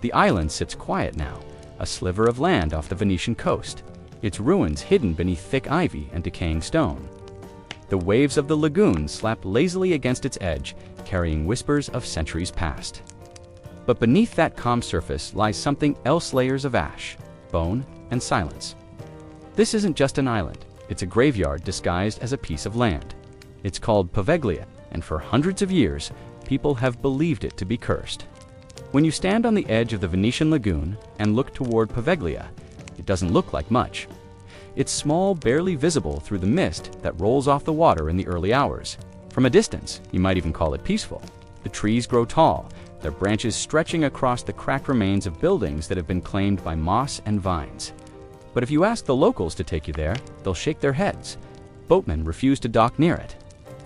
The island sits quiet now, a sliver of land off the Venetian coast, its ruins hidden beneath thick ivy and decaying stone. The waves of the lagoon slap lazily against its edge, carrying whispers of centuries past. But beneath that calm surface lies something else: layers of ash, bone, and silence. This isn't just an island, it's a graveyard disguised as a piece of land. It's called Poveglia, and for hundreds of years, people have believed it to be cursed. When you stand on the edge of the Venetian lagoon and look toward Poveglia, it doesn't look like much. It's small, barely visible through the mist that rolls off the water in the early hours. From a distance, you might even call it peaceful. The trees grow tall, their branches stretching across the cracked remains of buildings that have been claimed by moss and vines. But if you ask the locals to take you there, they'll shake their heads. Boatmen refuse to dock near it.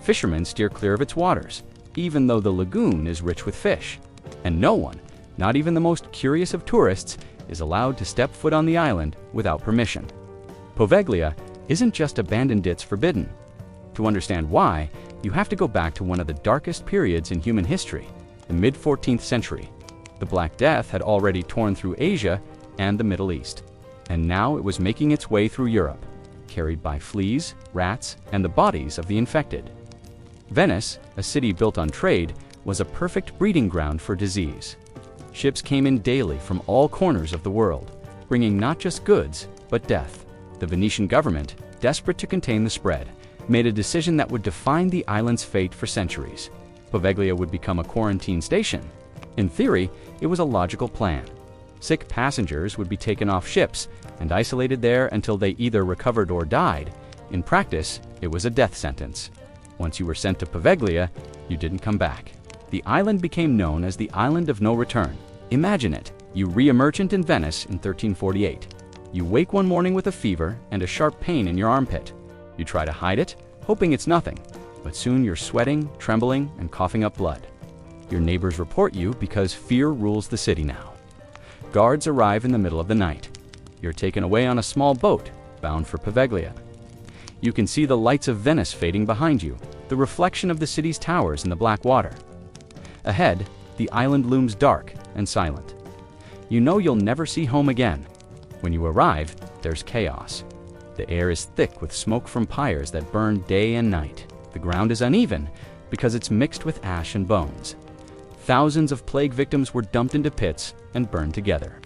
Fishermen steer clear of its waters, even though the lagoon is rich with fish. And no one, not even the most curious of tourists, is allowed to step foot on the island without permission. Poveglia isn't just abandoned, it's forbidden. To understand why, you have to go back to one of the darkest periods in human history, the mid-14th century. The Black Death had already torn through Asia and the Middle East, and now it was making its way through Europe, carried by fleas, rats, and the bodies of the infected. Venice, a city built on trade, was a perfect breeding ground for disease. Ships came in daily from all corners of the world, bringing not just goods, but death. The Venetian government, desperate to contain the spread, made a decision that would define the island's fate for centuries. Poveglia would become a quarantine station. In theory, it was a logical plan. Sick passengers would be taken off ships and isolated there until they either recovered or died. In practice, it was a death sentence. Once you were sent to Poveglia, you didn't come back. The island became known as the Island of No Return. Imagine it, you re-emergent in Venice in 1348. You wake one morning with a fever and a sharp pain in your armpit. You try to hide it, hoping it's nothing, but soon you're sweating, trembling, and coughing up blood. Your neighbors report you because fear rules the city now. Guards arrive in the middle of the night. You're taken away on a small boat, bound for Poveglia. You can see the lights of Venice fading behind you, the reflection of the city's towers in the black water. Ahead, the island looms dark and silent. You know you'll never see home again. When you arrive, there's chaos. The air is thick with smoke from pyres that burn day and night. The ground is uneven because it's mixed with ash and bones. Thousands of plague victims were dumped into pits and burned together.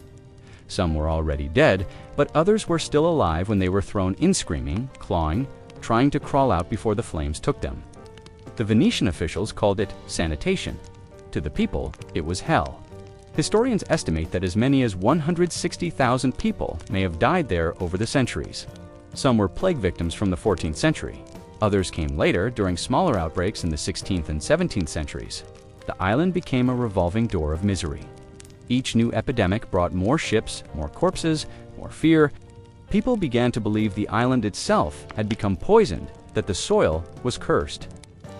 Some were already dead, but others were still alive when they were thrown in, screaming, clawing, trying to crawl out before the flames took them. The Venetian officials called it sanitation. To the people, it was hell. Historians estimate that as many as 160,000 people may have died there over the centuries. Some were plague victims from the 14th century. Others came later during smaller outbreaks in the 16th and 17th centuries. The island became a revolving door of misery. Each new epidemic brought more ships, more corpses, more fear. People began to believe the island itself had become poisoned, that the soil was cursed.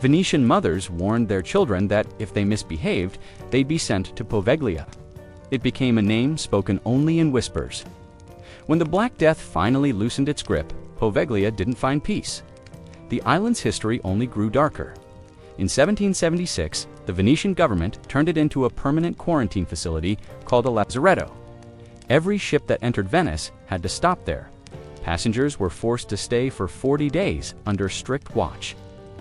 Venetian mothers warned their children that if they misbehaved, they'd be sent to Poveglia. It became a name spoken only in whispers. When the Black Death finally loosened its grip, Poveglia didn't find peace. The island's history only grew darker. In 1776, the Venetian government turned it into a permanent quarantine facility called a lazaretto. Every ship that entered Venice had to stop there. Passengers were forced to stay for 40 days under strict watch.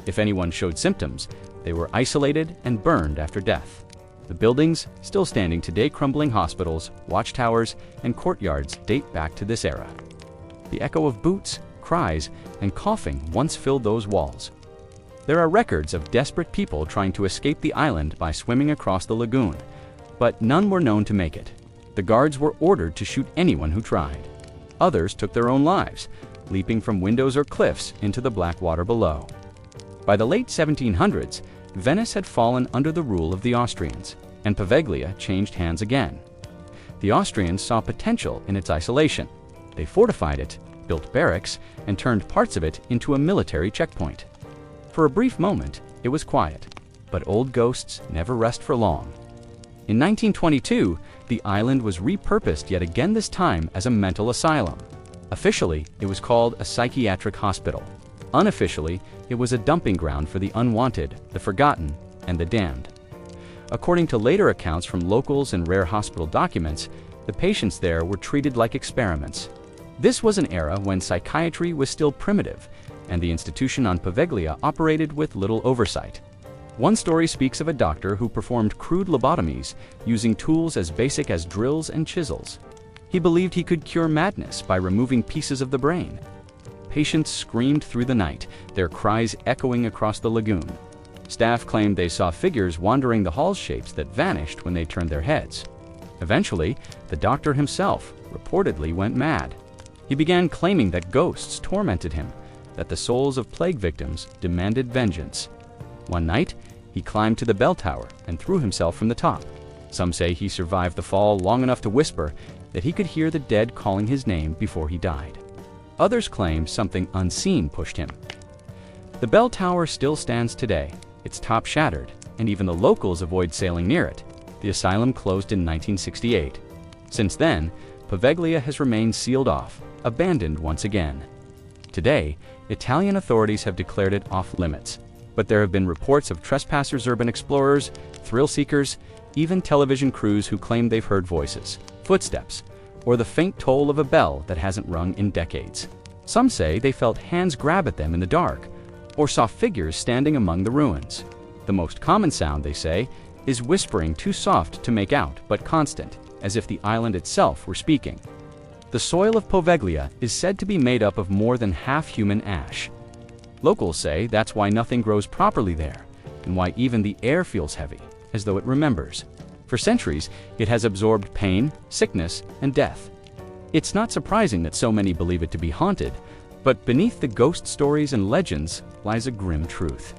If anyone showed symptoms, they were isolated and burned after death. The buildings, still standing today, crumbling hospitals, watchtowers, and courtyards date back to this era. The echo of boots, cries, and coughing once filled those walls. There are records of desperate people trying to escape the island by swimming across the lagoon, but none were known to make it. The guards were ordered to shoot anyone who tried. Others took their own lives, leaping from windows or cliffs into the black water below. By the late 1700s, Venice had fallen under the rule of the Austrians, and Poveglia changed hands again. The Austrians saw potential in its isolation. They fortified it, built barracks, and turned parts of it into a military checkpoint. For a brief moment, it was quiet, but old ghosts never rest for long. In 1922, the island was repurposed yet again, this time as a mental asylum. Officially, it was called a psychiatric hospital. Unofficially, it was a dumping ground for the unwanted, the forgotten, and the damned. According to later accounts from locals and rare hospital documents, the patients there were treated like experiments. This was an era when psychiatry was still primitive, and the institution on Poveglia operated with little oversight. One story speaks of a doctor who performed crude lobotomies using tools as basic as drills and chisels. He believed he could cure madness by removing pieces of the brain. Patients screamed through the night, their cries echoing across the lagoon. Staff claimed they saw figures wandering the hall shapes that vanished when they turned their heads. Eventually, the doctor himself reportedly went mad. He began claiming that ghosts tormented him, that the souls of plague victims demanded vengeance. One night, he climbed to the bell tower and threw himself from the top. Some say he survived the fall long enough to whisper that he could hear the dead calling his name before he died. Others claim something unseen pushed him. The bell tower still stands today, its top shattered, and even the locals avoid sailing near it. The asylum closed in 1968. Since then, Poveglia has remained sealed off, abandoned once again. Today, Italian authorities have declared it off-limits, but there have been reports of trespassers, urban explorers, thrill-seekers, even television crews who claim they've heard voices, footsteps, or the faint toll of a bell that hasn't rung in decades. Some say they felt hands grab at them in the dark, or saw figures standing among the ruins. The most common sound, they say, is whispering too soft to make out, but constant, as if the island itself were speaking. The soil of Poveglia is said to be made up of more than half human ash. Locals say that's why nothing grows properly there, and why even the air feels heavy, as though it remembers. For centuries, it has absorbed pain, sickness, and death. It's not surprising that so many believe it to be haunted, but beneath the ghost stories and legends lies a grim truth.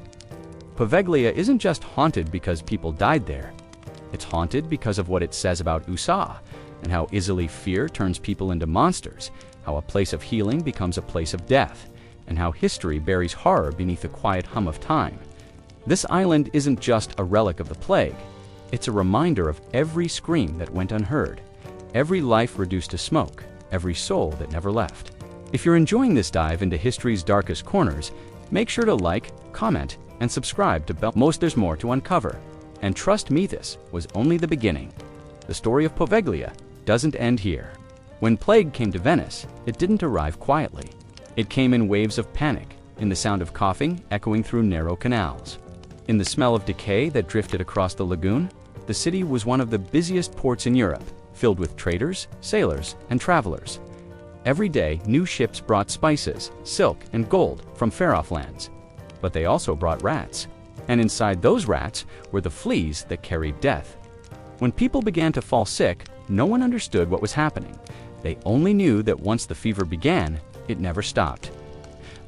Poveglia isn't just haunted because people died there. It's haunted because of what it says about USA, and how easily fear turns people into monsters, how a place of healing becomes a place of death, and how history buries horror beneath the quiet hum of time. This island isn't just a relic of the plague. It's a reminder of every scream that went unheard, every life reduced to smoke, every soul that never left. If you're enjoying this dive into history's darkest corners, make sure to like, comment, and subscribe to Belmoze. There's more to uncover. And trust me, this was only the beginning. The story of Poveglia doesn't end here. When plague came to Venice, it didn't arrive quietly. It came in waves of panic, in the sound of coughing echoing through narrow canals. In the smell of decay that drifted across the lagoon, the city was one of the busiest ports in Europe, filled with traders, sailors, and travelers. Every day, new ships brought spices, silk, and gold from far-off lands. But they also brought rats. And inside those rats were the fleas that carried death. When people began to fall sick, no one understood what was happening. They only knew that once the fever began, it never stopped.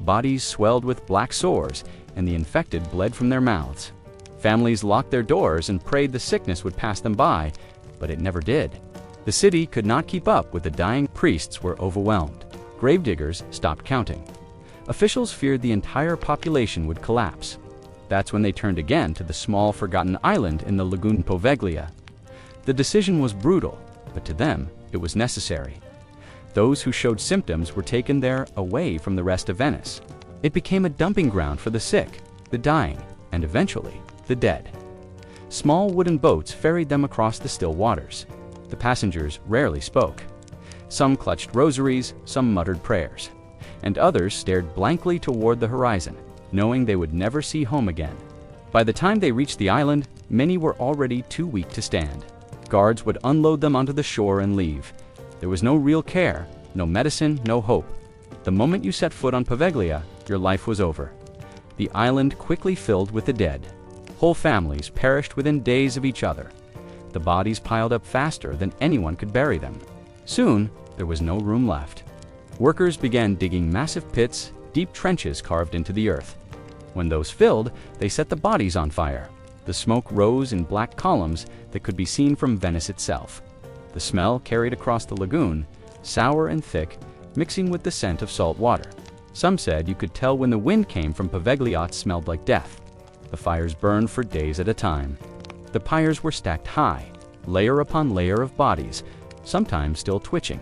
Bodies swelled with black sores, and the infected bled from their mouths. Families locked their doors and prayed the sickness would pass them by, but it never did. The city could not keep up with the dying. Priests were overwhelmed. Gravediggers stopped counting. Officials feared the entire population would collapse. That's when they turned again to the small, forgotten island in the lagoon Poveglia. The decision was brutal, but to them, it was necessary. Those who showed symptoms were taken there away from the rest of Venice. It became a dumping ground for the sick, the dying, and eventually, the dead. Small wooden boats ferried them across the still waters. The passengers rarely spoke. Some clutched rosaries, some muttered prayers, and others stared blankly toward the horizon, knowing they would never see home again. By the time they reached the island, many were already too weak to stand. Guards would unload them onto the shore and leave. There was no real care, no medicine, no hope. The moment you set foot on Poveglia, your life was over. The island quickly filled with the dead. Whole families perished within days of each other. The bodies piled up faster than anyone could bury them. Soon, there was no room left. Workers began digging massive pits, deep trenches carved into the earth. When those filled, they set the bodies on fire. The smoke rose in black columns that could be seen from Venice itself. The smell carried across the lagoon, sour and thick, mixing with the scent of salt water. Some said you could tell when the wind came from Poveglia it smelled like death. The fires burned for days at a time. The pyres were stacked high, layer upon layer of bodies, sometimes still twitching.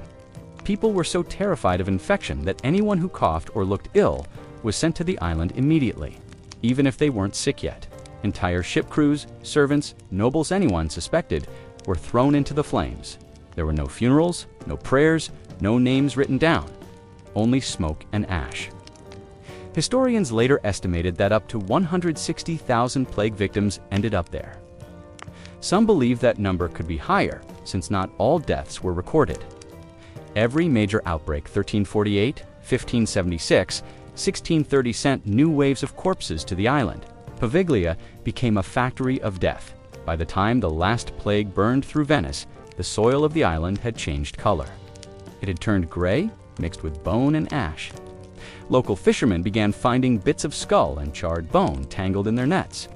People were so terrified of infection that anyone who coughed or looked ill was sent to the island immediately, even if they weren't sick yet. Entire ship crews, servants, nobles, anyone suspected, were thrown into the flames. There were no funerals, no prayers, no names written down, only smoke and ash. Historians later estimated that up to 160,000 plague victims ended up there. Some believe that number could be higher, since not all deaths were recorded. Every major outbreak, 1348, 1576, 1630, sent new waves of corpses to the island. Poveglia became a factory of death. By the time the last plague burned through Venice, the soil of the island had changed color. It had turned gray, mixed with bone and ash. Local fishermen began finding bits of skull and charred bone tangled in their nets.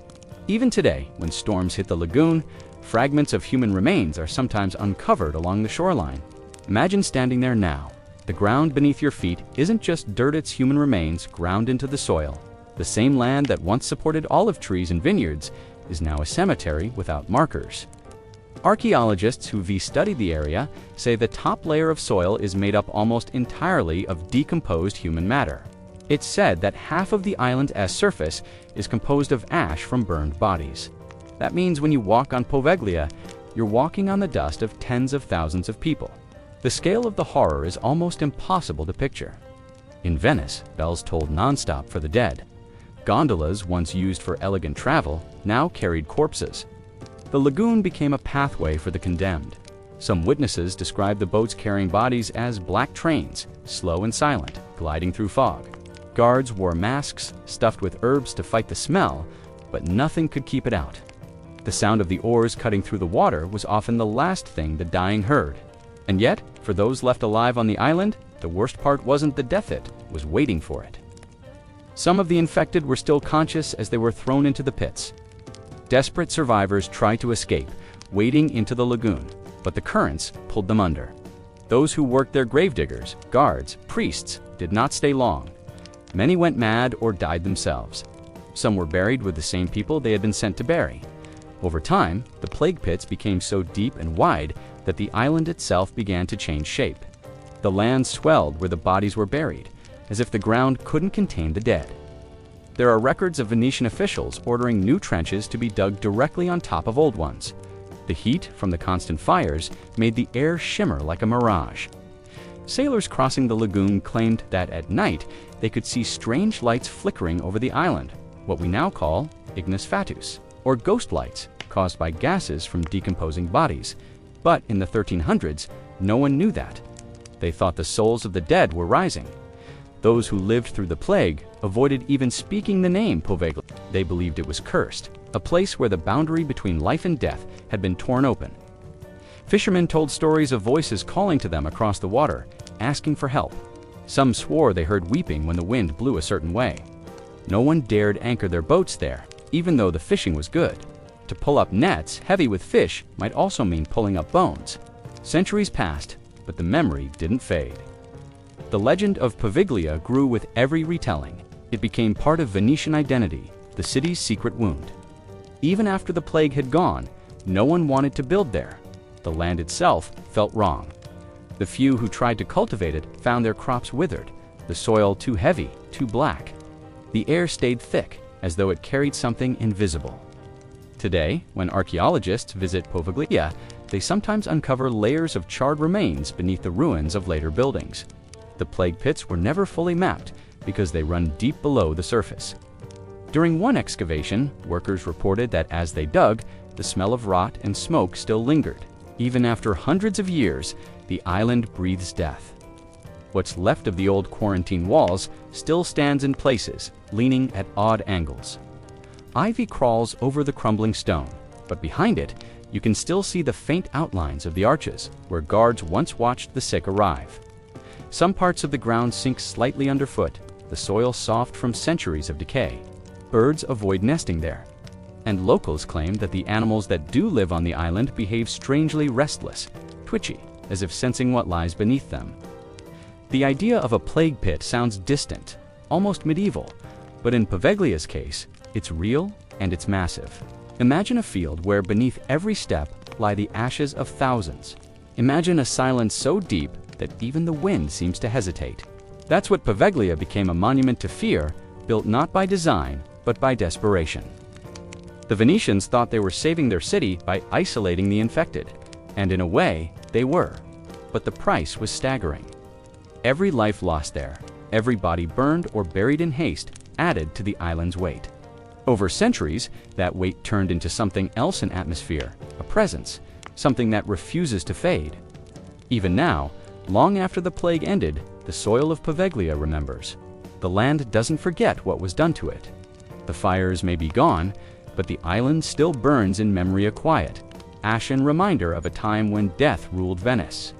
Even today, when storms hit the lagoon, fragments of human remains are sometimes uncovered along the shoreline. Imagine standing there now. The ground beneath your feet isn't just dirt, it's human remains ground into the soil. The same land that once supported olive trees and vineyards is now a cemetery without markers. Archaeologists who've studied the area say the top layer of soil is made up almost entirely of decomposed human matter. It's said that half of the island's surface is composed of ash from burned bodies. That means when you walk on Poveglia, you're walking on the dust of tens of thousands of people. The scale of the horror is almost impossible to picture. In Venice, bells tolled nonstop for the dead. Gondolas, once used for elegant travel, now carried corpses. The lagoon became a pathway for the condemned. Some witnesses described the boats carrying bodies as black trains, slow and silent, gliding through fog. Guards wore masks, stuffed with herbs to fight the smell, but nothing could keep it out. The sound of the oars cutting through the water was often the last thing the dying heard. And yet, for those left alive on the island, the worst part wasn't the death, it was waiting for it. Some of the infected were still conscious as they were thrown into the pits. Desperate survivors tried to escape, wading into the lagoon, but the currents pulled them under. Those who worked there, gravediggers, guards, priests, did not stay long. Many went mad or died themselves. Some were buried with the same people they had been sent to bury. Over time, the plague pits became so deep and wide that the island itself began to change shape. The land swelled where the bodies were buried, as if the ground couldn't contain the dead. There are records of Venetian officials ordering new trenches to be dug directly on top of old ones. The heat from the constant fires made the air shimmer like a mirage. Sailors crossing the lagoon claimed that at night they could see strange lights flickering over the island, what we now call ignis fatuus, or ghost lights caused by gases from decomposing bodies. But in the 1300s, no one knew that. They thought the souls of the dead were rising. Those who lived through the plague avoided even speaking the name Poveglia. They believed it was cursed, a place where the boundary between life and death had been torn open. Fishermen told stories of voices calling to them across the water, asking for help. Some swore they heard weeping when the wind blew a certain way. No one dared anchor their boats there, even though the fishing was good. To pull up nets heavy with fish might also mean pulling up bones. Centuries passed, but the memory didn't fade. The legend of Poveglia grew with every retelling. It became part of Venetian identity, the city's secret wound. Even after the plague had gone, no one wanted to build there. The land itself felt wrong. The few who tried to cultivate it found their crops withered, the soil too heavy, too black. The air stayed thick, as though it carried something invisible. Today, when archaeologists visit Poveglia, they sometimes uncover layers of charred remains beneath the ruins of later buildings. The plague pits were never fully mapped because they run deep below the surface. During one excavation, workers reported that as they dug, the smell of rot and smoke still lingered. Even after hundreds of years, the island breathes death. What's left of the old quarantine walls still stands in places, leaning at odd angles. Ivy crawls over the crumbling stone, but behind it, you can still see the faint outlines of the arches, where guards once watched the sick arrive. Some parts of the ground sink slightly underfoot, the soil soft from centuries of decay. Birds avoid nesting there, and locals claim that the animals that do live on the island behave strangely restless, twitchy, as if sensing what lies beneath them. The idea of a plague pit sounds distant, almost medieval, but in Poveglia's case, it's real and it's massive. Imagine a field where beneath every step lie the ashes of thousands. Imagine a silence so deep that even the wind seems to hesitate. That's what Poveglia became, a monument to fear, built not by design, but by desperation. The Venetians thought they were saving their city by isolating the infected, and in a way, they were. But the price was staggering. Every life lost there, every body burned or buried in haste, added to the island's weight. Over centuries, that weight turned into something else in atmosphere, a presence, something that refuses to fade. Even now, long after the plague ended, the soil of Poveglia remembers. The land doesn't forget what was done to it. The fires may be gone, but the island still burns in memory, a quiet, ashen reminder of a time when death ruled Venice.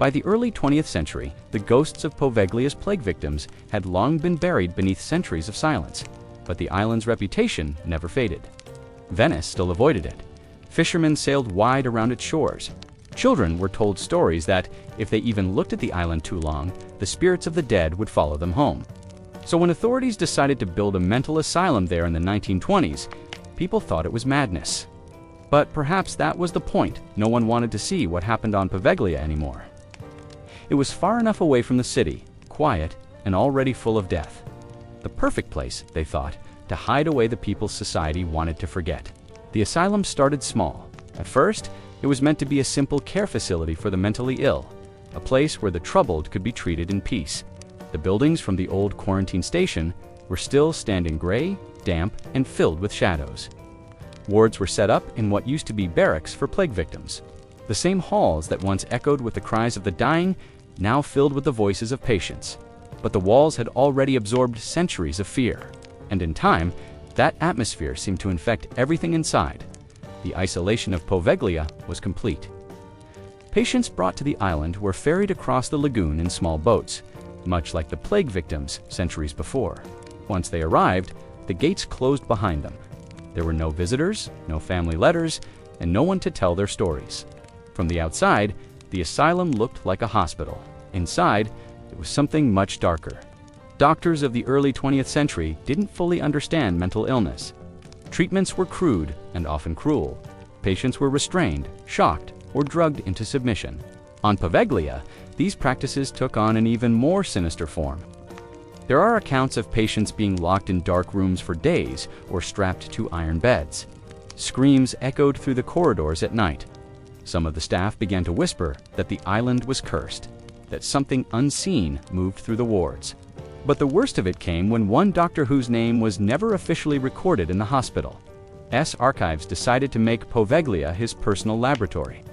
By the early 20th century, the ghosts of Poveglia's plague victims had long been buried beneath centuries of silence, but the island's reputation never faded. Venice still avoided it. Fishermen sailed wide around its shores. Children were told stories that, if they even looked at the island too long, the spirits of the dead would follow them home. So when authorities decided to build a mental asylum there in the 1920s, people thought it was madness. But perhaps that was the point. No one wanted to see what happened on Poveglia anymore. It was far enough away from the city, quiet, and already full of death. The perfect place, they thought, to hide away the people society wanted to forget. The asylum started small. At first, it was meant to be a simple care facility for the mentally ill, a place where the troubled could be treated in peace. The buildings from the old quarantine station were still standing gray, damp, and filled with shadows. Wards were set up in what used to be barracks for plague victims. The same halls that once echoed with the cries of the dying now filled with the voices of patients. But the walls had already absorbed centuries of fear, and in time, that atmosphere seemed to infect everything inside. The isolation of Poveglia was complete. Patients brought to the island were ferried across the lagoon in small boats, much like the plague victims centuries before. Once they arrived, the gates closed behind them. There were no visitors, no family letters, and no one to tell their stories. From the outside, the asylum looked like a hospital. Inside, it was something much darker. Doctors of the early 20th century didn't fully understand mental illness. Treatments were crude and often cruel. Patients were restrained, shocked, or drugged into submission. On Poveglia, these practices took on an even more sinister form. There are accounts of patients being locked in dark rooms for days or strapped to iron beds. Screams echoed through the corridors at night. Some of the staff began to whisper that the island was cursed, that something unseen moved through the wards. But the worst of it came when one doctor whose name was never officially recorded in the hospital. Archives decided to make Poveglia his personal laboratory.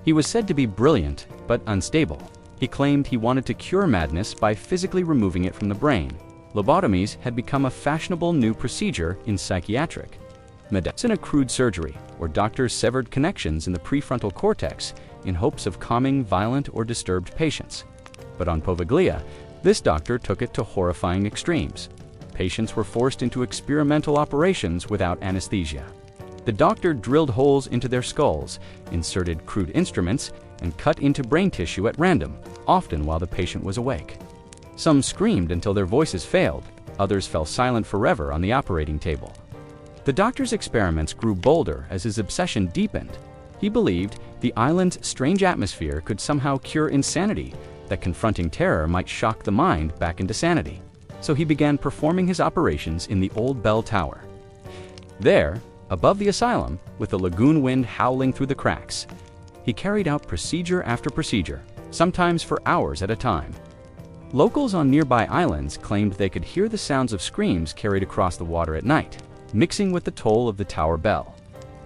He was said to be brilliant, but unstable. He claimed he wanted to cure madness by physically removing it from the brain. Lobotomies had become a fashionable new procedure in psychiatric medicine, a crude surgery, where doctors severed connections in the prefrontal cortex in hopes of calming violent or disturbed patients. But on Poveglia, this doctor took it to horrifying extremes. Patients were forced into experimental operations without anesthesia. The doctor drilled holes into their skulls, inserted crude instruments, and cut into brain tissue at random, often while the patient was awake. Some screamed until their voices failed, others fell silent forever on the operating table. The doctor's experiments grew bolder as his obsession deepened. He believed the island's strange atmosphere could somehow cure insanity, that confronting terror might shock the mind back into sanity. So he began performing his operations in the old bell tower. There, above the asylum, with the lagoon wind howling through the cracks, he carried out procedure after procedure, sometimes for hours at a time. Locals on nearby islands claimed they could hear the sounds of screams carried across the water at night, mixing with the toll of the tower bell.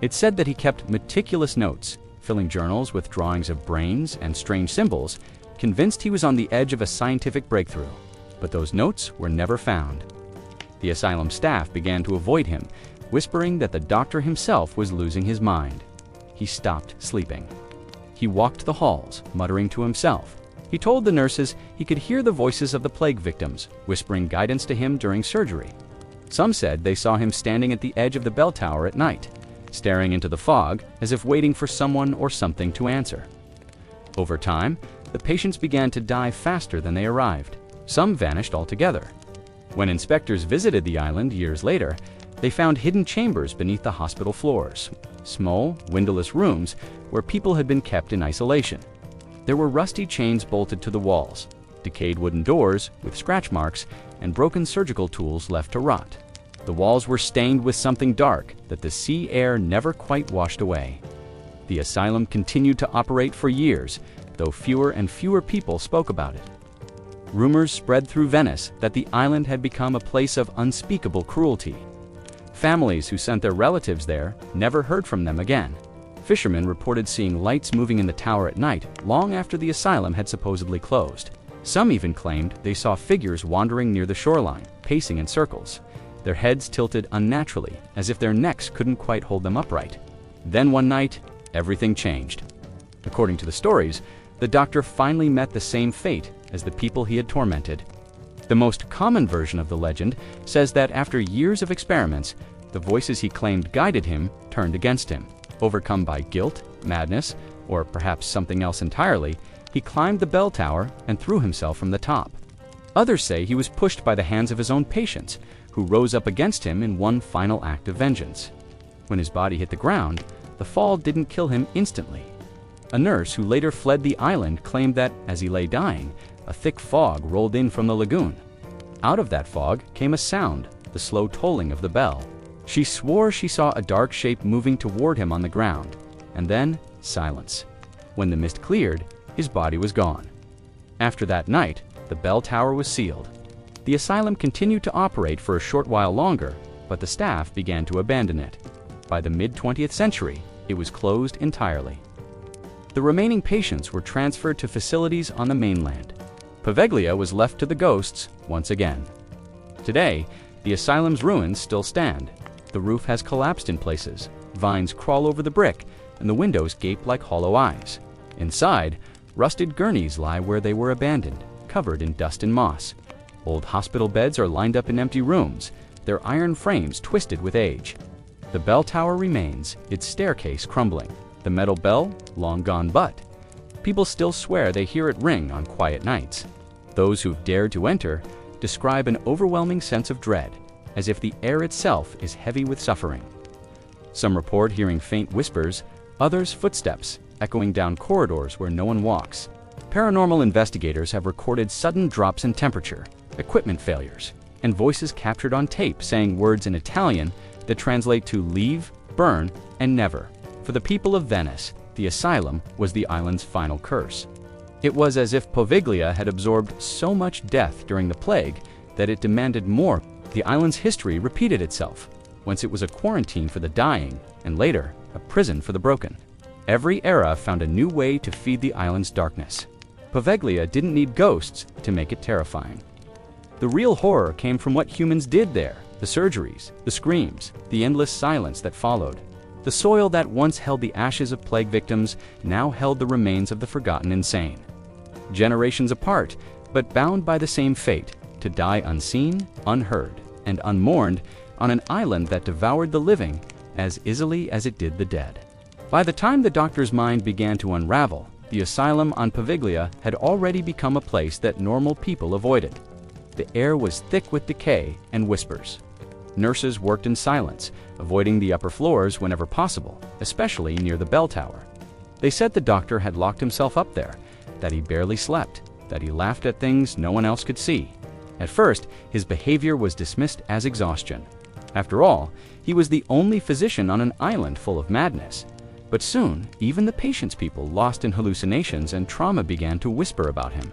It's said that he kept meticulous notes, filling journals with drawings of brains and strange symbols, convinced he was on the edge of a scientific breakthrough. But those notes were never found. The asylum staff began to avoid him, whispering that the doctor himself was losing his mind. He stopped sleeping. He walked the halls, muttering to himself. He told the nurses he could hear the voices of the plague victims, whispering guidance to him during surgery. Some said they saw him standing at the edge of the bell tower at night, staring into the fog as if waiting for someone or something to answer. Over time, the patients began to die faster than they arrived. Some vanished altogether. When inspectors visited the island years later, they found hidden chambers beneath the hospital floors, small, windowless rooms where people had been kept in isolation. There were rusty chains bolted to the walls, decayed wooden doors with scratch marks, and broken surgical tools left to rot. The walls were stained with something dark that the sea air never quite washed away. The asylum continued to operate for years, though fewer and fewer people spoke about it. Rumors spread through Venice that the island had become a place of unspeakable cruelty. Families who sent their relatives there never heard from them again. Fishermen reported seeing lights moving in the tower at night long after the asylum had supposedly closed. Some even claimed they saw figures wandering near the shoreline, pacing in circles, their heads tilted unnaturally, as if their necks couldn't quite hold them upright. Then one night, everything changed. According to the stories, the doctor finally met the same fate as the people he had tormented. The most common version of the legend says that after years of experiments, the voices he claimed guided him turned against him. Overcome by guilt, madness, or perhaps something else entirely, he climbed the bell tower and threw himself from the top. Others say he was pushed by the hands of his own patients, who rose up against him in one final act of vengeance. When his body hit the ground, the fall didn't kill him instantly. A nurse who later fled the island claimed that, as he lay dying, a thick fog rolled in from the lagoon. Out of that fog came a sound, the slow tolling of the bell. She swore she saw a dark shape moving toward him on the ground, and then silence. When the mist cleared, his body was gone. After that night, the bell tower was sealed. The asylum continued to operate for a short while longer, but the staff began to abandon it. By the mid-20th century, it was closed entirely. The remaining patients were transferred to facilities on the mainland. Poveglia was left to the ghosts once again. Today, the asylum's ruins still stand. The roof has collapsed in places, vines crawl over the brick, and the windows gape like hollow eyes. Inside, rusted gurneys lie where they were abandoned, covered in dust and moss. Old hospital beds are lined up in empty rooms, their iron frames twisted with age. The bell tower remains, its staircase crumbling, the metal bell long gone, but people still swear they hear it ring on quiet nights. Those who've dared to enter describe an overwhelming sense of dread, as if the air itself is heavy with suffering. Some report hearing faint whispers, others footsteps echoing down corridors where no one walks. Paranormal investigators have recorded sudden drops in temperature, equipment failures, and voices captured on tape saying words in Italian that translate to leave, burn, and never. For the people of Venice, the asylum was the island's final curse. It was as if Poveglia had absorbed so much death during the plague that it demanded more. The island's history repeated itself. Once it was a quarantine for the dying, and later, a prison for the broken. Every era found a new way to feed the island's darkness. Poveglia didn't need ghosts to make it terrifying. The real horror came from what humans did there, the surgeries, the screams, the endless silence that followed. The soil that once held the ashes of plague victims now held the remains of the forgotten insane. Generations apart, but bound by the same fate, to die unseen, unheard, and unmourned on an island that devoured the living as easily as it did the dead. By the time the doctor's mind began to unravel, the asylum on Poveglia had already become a place that normal people avoided. The air was thick with decay and whispers. Nurses worked in silence, avoiding the upper floors whenever possible, especially near the bell tower. They said the doctor had locked himself up there, that he barely slept, that he laughed at things no one else could see. At first, his behavior was dismissed as exhaustion. After all, he was the only physician on an island full of madness. But soon, even the patient's people lost in hallucinations and trauma began to whisper about him.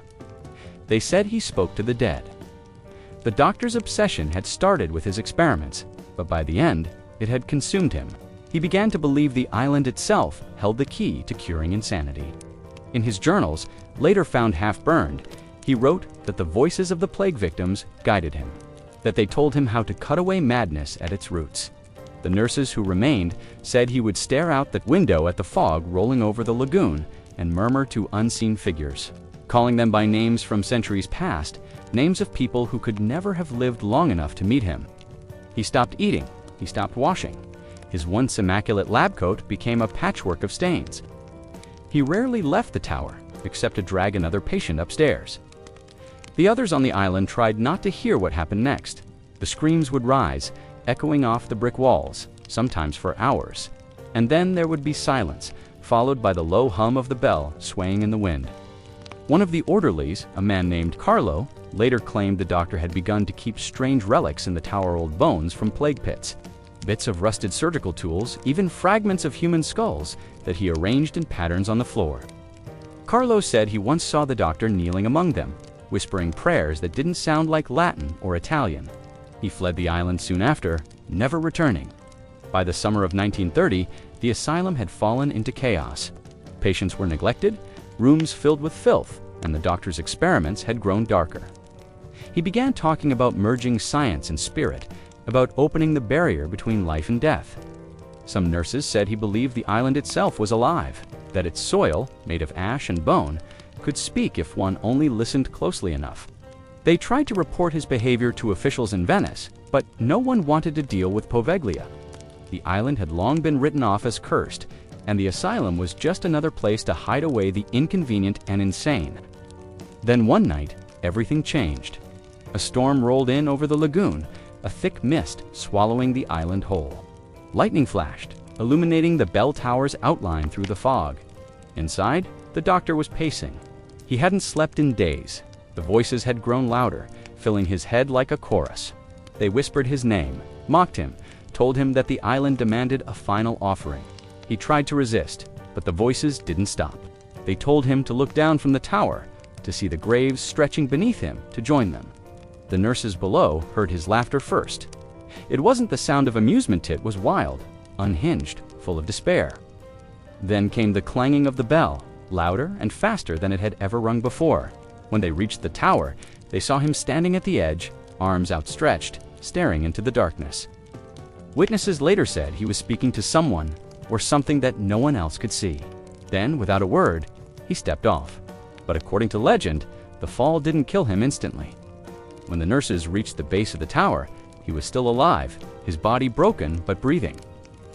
They said he spoke to the dead. The doctor's obsession had started with his experiments, but by the end, it had consumed him. He began to believe the island itself held the key to curing insanity. In his journals, later found half-burned, he wrote that the voices of the plague victims guided him, that they told him how to cut away madness at its roots. The nurses who remained said he would stare out the window at the fog rolling over the lagoon and murmur to unseen figures, calling them by names from centuries past, names of people who could never have lived long enough to meet him. He stopped eating, he stopped washing. His once immaculate lab coat became a patchwork of stains. He rarely left the tower, except to drag another patient upstairs. The others on the island tried not to hear what happened next. The screams would rise, echoing off the brick walls, sometimes for hours. And then there would be silence, followed by the low hum of the bell swaying in the wind. One of the orderlies, a man named Carlo, later claimed the doctor had begun to keep strange relics in the tower, old bones from plague pits, bits of rusted surgical tools, even fragments of human skulls that he arranged in patterns on the floor. Carlo said he once saw the doctor kneeling among them, whispering prayers that didn't sound like Latin or Italian. He fled the island soon after, never returning. By the summer of 1930, the asylum had fallen into chaos. Patients were neglected, rooms filled with filth, and the doctor's experiments had grown darker. He began talking about merging science and spirit, about opening the barrier between life and death. Some nurses said he believed the island itself was alive, that its soil, made of ash and bone, could speak if one only listened closely enough. They tried to report his behavior to officials in Venice, but no one wanted to deal with Poveglia. The island had long been written off as cursed, and the asylum was just another place to hide away the inconvenient and insane. Then one night, everything changed. A storm rolled in over the lagoon, a thick mist swallowing the island whole. Lightning flashed, illuminating the bell tower's outline through the fog. Inside, the doctor was pacing. He hadn't slept in days. The voices had grown louder, filling his head like a chorus. They whispered his name, mocked him, told him that the island demanded a final offering. He tried to resist, but the voices didn't stop. They told him to look down from the tower, to see the graves stretching beneath him to join them. The nurses below heard his laughter first. It wasn't the sound of amusement, it was wild, unhinged, full of despair. Then came the clanging of the bell, louder and faster than it had ever rung before. When they reached the tower, they saw him standing at the edge, arms outstretched, staring into the darkness. Witnesses later said he was speaking to someone or something that no one else could see. Then, without a word, he stepped off. But according to legend, the fall didn't kill him instantly. When the nurses reached the base of the tower, he was still alive, his body broken but breathing.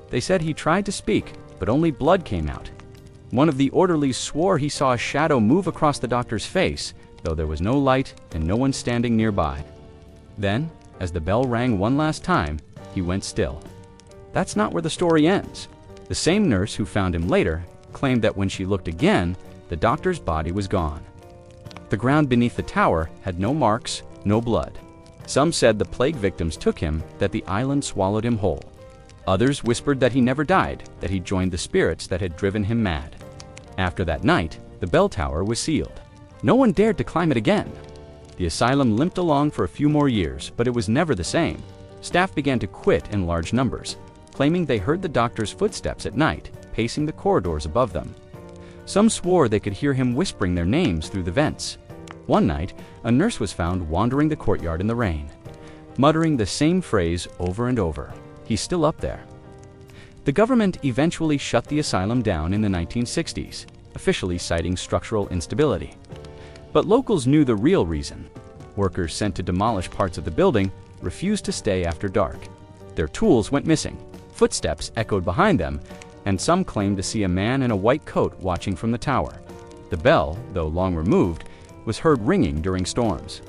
They said he tried to speak, but only blood came out. One of the orderlies swore he saw a shadow move across the doctor's face, though there was no light and no one standing nearby. Then, as the bell rang one last time, he went still. That's not where the story ends. The same nurse who found him later claimed that when she looked again, the doctor's body was gone. The ground beneath the tower had no marks, no blood. Some said the plague victims took him, that the island swallowed him whole. Others whispered that he never died, that he joined the spirits that had driven him mad. After that night, the bell tower was sealed. No one dared to climb it again. The asylum limped along for a few more years, but it was never the same. Staff began to quit in large numbers, claiming they heard the doctor's footsteps at night, pacing the corridors above them. Some swore they could hear him whispering their names through the vents. One night, a nurse was found wandering the courtyard in the rain, muttering the same phrase over and over. He's still up there. The government eventually shut the asylum down in the 1960s, officially citing structural instability. But locals knew the real reason. Workers sent to demolish parts of the building refused to stay after dark. Their tools went missing, footsteps echoed behind them, and some claimed to see a man in a white coat watching from the tower. The bell, though long removed, was heard ringing during storms,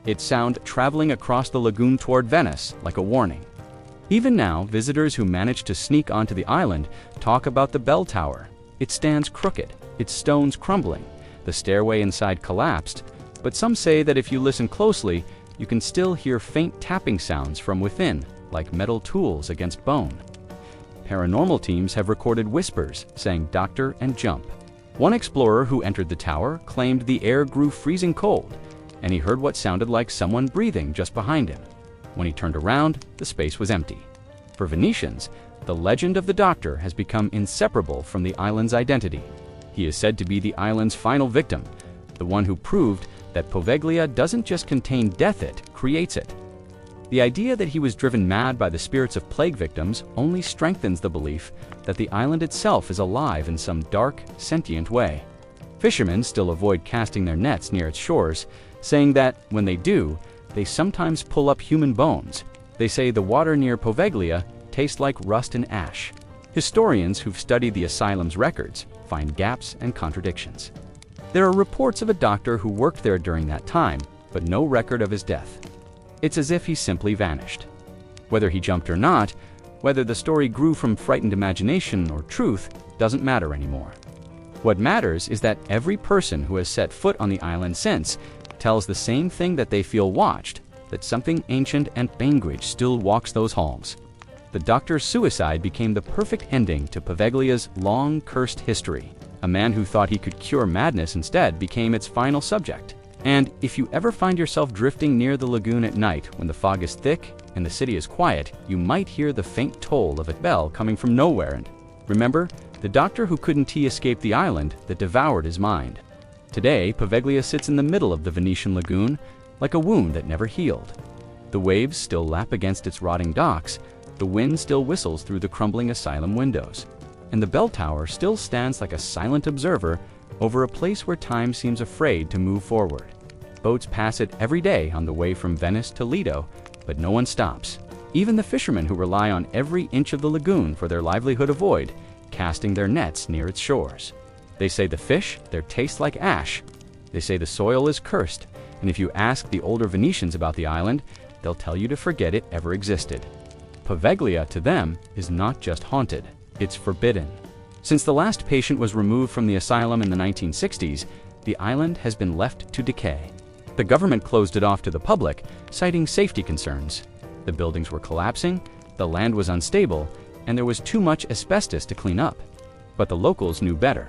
its sound traveling across the lagoon toward Venice like a warning. Even now, visitors who manage to sneak onto the island talk about the bell tower. It stands crooked, its stones crumbling, the stairway inside collapsed, but some say that if you listen closely, you can still hear faint tapping sounds from within, like metal tools against bone. Paranormal teams have recorded whispers saying "doctor" and "jump." One explorer who entered the tower claimed the air grew freezing cold, and he heard what sounded like someone breathing just behind him. When he turned around, the space was empty. For Venetians, the legend of the doctor has become inseparable from the island's identity. He is said to be the island's final victim, the one who proved that Poveglia doesn't just contain death, it creates it. The idea that he was driven mad by the spirits of plague victims only strengthens the belief that the island itself is alive in some dark, sentient way. Fishermen still avoid casting their nets near its shores, saying that, when they do, they sometimes pull up human bones. They say the water near Poveglia tastes like rust and ash. Historians who've studied the asylum's records find gaps and contradictions. There are reports of a doctor who worked there during that time, but no record of his death. It's as if he simply vanished. Whether he jumped or not, whether the story grew from frightened imagination or truth, doesn't matter anymore. What matters is that every person who has set foot on the island since tells the same thing that they feel watched, that something ancient and Bainbridge still walks those halls. The doctor's suicide became the perfect ending to Poveglia's long, cursed history. A man who thought he could cure madness instead became its final subject. And if you ever find yourself drifting near the lagoon at night when the fog is thick and the city is quiet, you might hear the faint toll of a bell coming from nowhere. And remember, the doctor who couldn't escape the island that devoured his mind. Today, Poveglia sits in the middle of the Venetian lagoon, like a wound that never healed. The waves still lap against its rotting docks, the wind still whistles through the crumbling asylum windows, and the bell tower still stands like a silent observer over a place where time seems afraid to move forward. Boats pass it every day on the way from Venice to Lido, but no one stops. Even the fishermen who rely on every inch of the lagoon for their livelihood avoid casting their nets near its shores. They say the fish there taste like ash. They say the soil is cursed, and if you ask the older Venetians about the island, they'll tell you to forget it ever existed. Poveglia, to them, is not just haunted, it's forbidden. Since the last patient was removed from the asylum in the 1960s, the island has been left to decay. The government closed it off to the public, citing safety concerns. The buildings were collapsing, the land was unstable, and there was too much asbestos to clean up. But the locals knew better.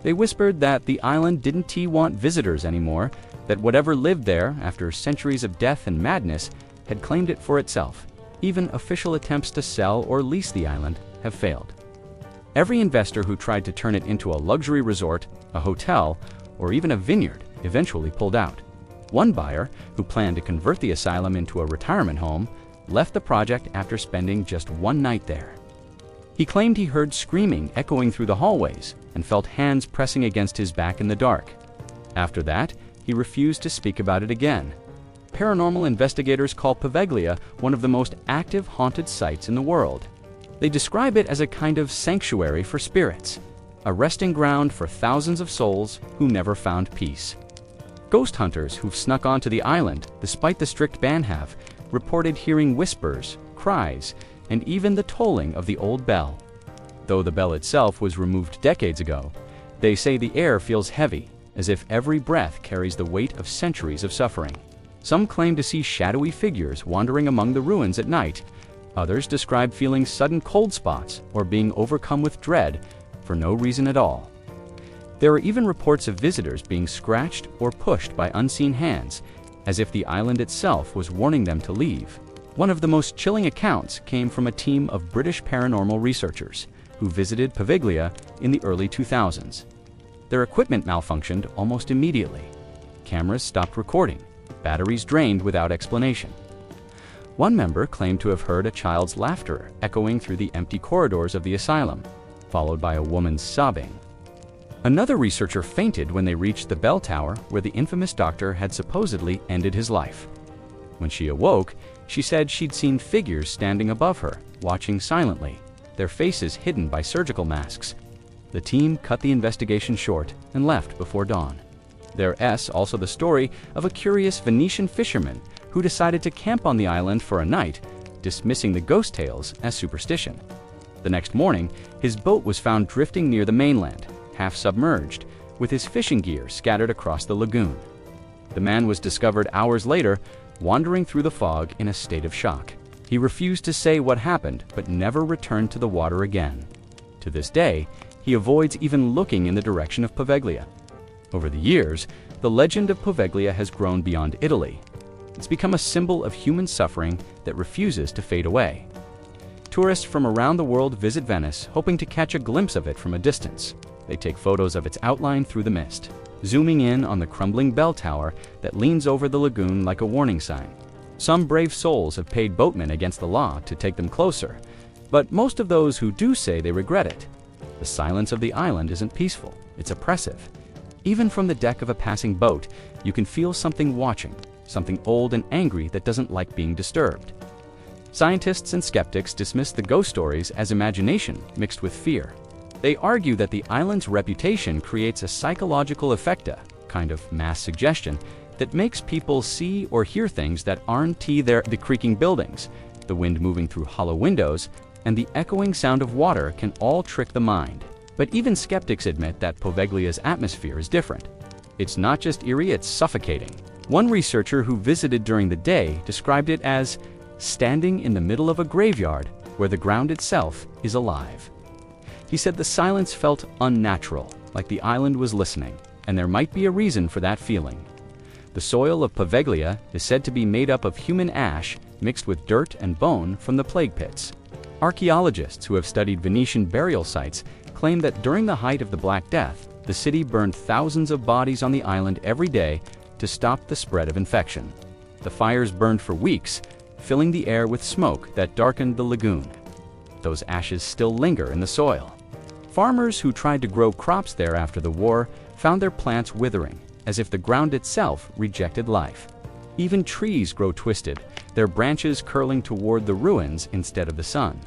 They whispered that the island didn't want visitors anymore, that whatever lived there after centuries of death and madness had claimed it for itself. Even official attempts to sell or lease the island have failed. Every investor who tried to turn it into a luxury resort, a hotel, or even a vineyard eventually pulled out. One buyer, who planned to convert the asylum into a retirement home, left the project after spending just one night there. He claimed he heard screaming echoing through the hallways and felt hands pressing against his back in the dark. After that, he refused to speak about it again. Paranormal investigators call Poveglia one of the most active haunted sites in the world. They describe it as a kind of sanctuary for spirits, a resting ground for thousands of souls who never found peace. Ghost hunters who've snuck onto the island, despite the strict ban, have reported hearing whispers, cries, and even the tolling of the old bell. Though the bell itself was removed decades ago, they say the air feels heavy, as if every breath carries the weight of centuries of suffering. Some claim to see shadowy figures wandering among the ruins at night. Others describe feeling sudden cold spots or being overcome with dread for no reason at all. There are even reports of visitors being scratched or pushed by unseen hands, as if the island itself was warning them to leave. One of the most chilling accounts came from a team of British paranormal researchers who visited Poveglia in the early 2000s. Their equipment malfunctioned almost immediately. Cameras stopped recording, batteries drained without explanation. One member claimed to have heard a child's laughter echoing through the empty corridors of the asylum, followed by a woman's sobbing. Another researcher fainted when they reached the bell tower where the infamous doctor had supposedly ended his life. When she awoke, she said she'd seen figures standing above her, watching silently, their faces hidden by surgical masks. The team cut the investigation short and left before dawn. There's also the story of a curious Venetian fisherman who decided to camp on the island for a night, dismissing the ghost tales as superstition. The next morning, his boat was found drifting near the mainland, half submerged, with his fishing gear scattered across the lagoon. The man was discovered hours later, wandering through the fog in a state of shock. He refused to say what happened, but never returned to the water again. To this day, he avoids even looking in the direction of Poveglia. Over the years, the legend of Poveglia has grown beyond Italy. It's become a symbol of human suffering that refuses to fade away. Tourists from around the world visit Venice, hoping to catch a glimpse of it from a distance. They take photos of its outline through the mist, zooming in on the crumbling bell tower that leans over the lagoon like a warning sign. Some brave souls have paid boatmen against the law to take them closer, but most of those who do say they regret it. The silence of the island isn't peaceful, it's oppressive. Even from the deck of a passing boat, you can feel something watching, something old and angry that doesn't like being disturbed. Scientists and skeptics dismiss the ghost stories as imagination mixed with fear. They argue that the island's reputation creates a psychological effect, a kind of mass suggestion, that makes people see or hear things that aren't there. The creaking buildings, the wind moving through hollow windows, and the echoing sound of water can all trick the mind. But even skeptics admit that Poveglia's atmosphere is different. It's not just eerie, it's suffocating. One researcher who visited during the day described it as standing in the middle of a graveyard where the ground itself is alive. He said the silence felt unnatural, like the island was listening, and there might be a reason for that feeling. The soil of Poveglia is said to be made up of human ash mixed with dirt and bone from the plague pits. Archaeologists who have studied Venetian burial sites claim that during the height of the Black Death, the city burned thousands of bodies on the island every day to stop the spread of infection. The fires burned for weeks, filling the air with smoke that darkened the lagoon. Those ashes still linger in the soil. Farmers who tried to grow crops there after the war found their plants withering, as if the ground itself rejected life. Even trees grow twisted, their branches curling toward the ruins instead of the sun.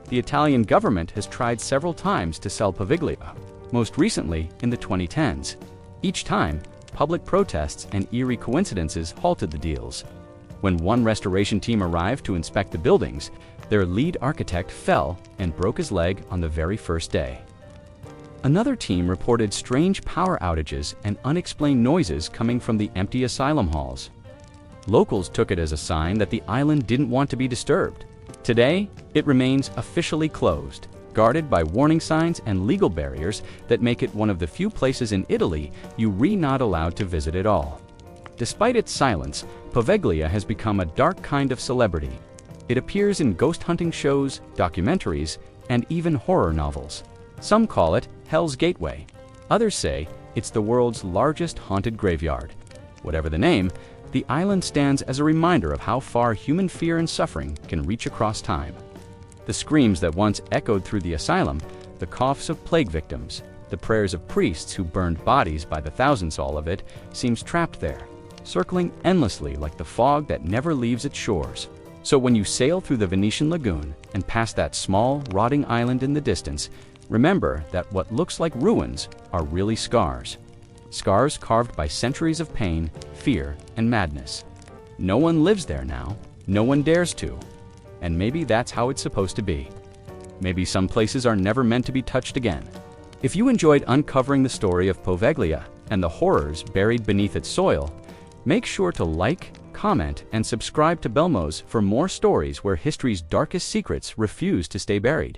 The Italian government has tried several times to sell Poveglia, most recently in the 2010s. Each time, public protests and eerie coincidences halted the deals. When one restoration team arrived to inspect the buildings, their lead architect fell and broke his leg on the very first day. Another team reported strange power outages and unexplained noises coming from the empty asylum halls. Locals took it as a sign that the island didn't want to be disturbed. Today, it remains officially closed, guarded by warning signs and legal barriers that make it one of the few places in Italy you're not allowed to visit at all. Despite its silence, Poveglia has become a dark kind of celebrity. It appears in ghost hunting shows, documentaries, and even horror novels. Some call it Hell's Gateway. Others say it's the world's largest haunted graveyard. Whatever the name, the island stands as a reminder of how far human fear and suffering can reach across time. The screams that once echoed through the asylum, the coughs of plague victims, the prayers of priests who burned bodies by the thousands, all of it seems trapped there, circling endlessly like the fog that never leaves its shores. So when you sail through the Venetian lagoon and pass that small, rotting island in the distance, remember that what looks like ruins are really scars. Scars carved by centuries of pain, fear, and madness. No one lives there now. No one dares to. And maybe that's how it's supposed to be. Maybe some places are never meant to be touched again. If you enjoyed uncovering the story of Poveglia and the horrors buried beneath its soil, make sure to like, comment, and subscribe to Belmoze for more stories where history's darkest secrets refuse to stay buried.